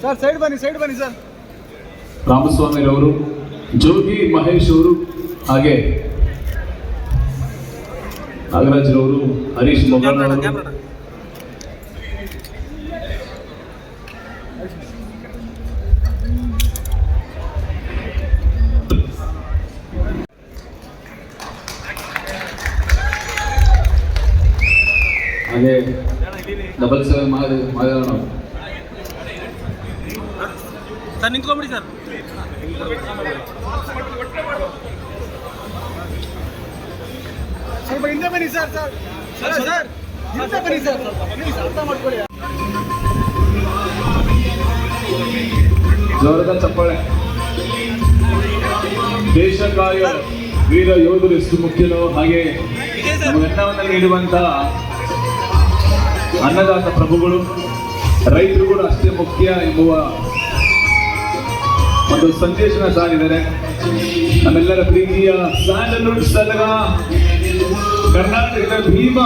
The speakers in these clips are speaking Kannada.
ಸರ್ ಸೈಡ್ ಬನ್ನಿ ಸರ್. ರಾಮಸ್ವಾಮಿ ಅವರು, ಜೋಗಿ ಮಹೇಶ್ ಅವರು, ಹಾಗೆ ನಾಗರಾಜ್ ಅವರು, ಹರೀಶ್ ಮೊಗಲ್ ಅವರು, ಹಾಗೆ 77 ಮಾದೇವಣ್ಣ ಅವರು. ಸರ್ ನಿಂತ್ಕೊಂಬಿಡಿ ಸರ್. ಸ್ವಲ್ಪ ಹಿಂದೆ ಬನ್ನಿ ಸರ್. ಹಿಂದೆ ಬನ್ನಿ ಸರ್, ಅರ್ಥ ಮಾಡ್ಕೊಳ್ಳಿ. ಜೋರದ ಚಪ್ಪಾಳೆ. ದೇಶ ಕಾಯುವ ವೀರ ಯೋಧರು ಎಷ್ಟು ಮುಖ್ಯನೋ ಹಾಗೆ ನಮಗೆಲ್ಲವನ್ನ ನೀಡುವಂತ ಅನ್ನದಾತ ಪ್ರಭುಗಳು, ರೈತರು ಕೂಡ ಅಷ್ಟೇ ಮುಖ್ಯ ಎಂಬುವ ಒಂದು ಸಂದೇಶನ ಸಾರಿದ್ದಾರೆ. ನಮ್ಮೆಲ್ಲರ ಪ್ರೀತಿಯ ಸ್ಯಾಂಡಲ್ವುಡ್ ಸಲಗ ಕರ್ನಾಟಕದ ಭೀಮ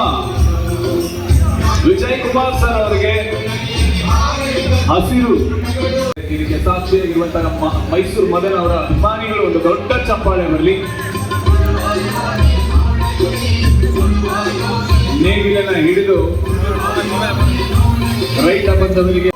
ವಿಜಯ್ ಕುಮಾರ್ ಸರ್ ಅವರಿಗೆ ಹಸಿರು ಇದಕ್ಕೆ ಸಾಕ್ಷಿಯಾಗಿರುವಂತಹ ನಮ್ಮ ಮೈಸೂರು ಮದನ್ ಅವರ ಅಭಿಮಾನಿಗಳು ಒಂದು ದೊಡ್ಡ ಚಪ್ಪಾಳೆ ಬರಲಿ. ನೇಗಿಲನ್ನ ಹಿಡಿದು ರೈತ ಬಂಧುಗಳಿಗೆ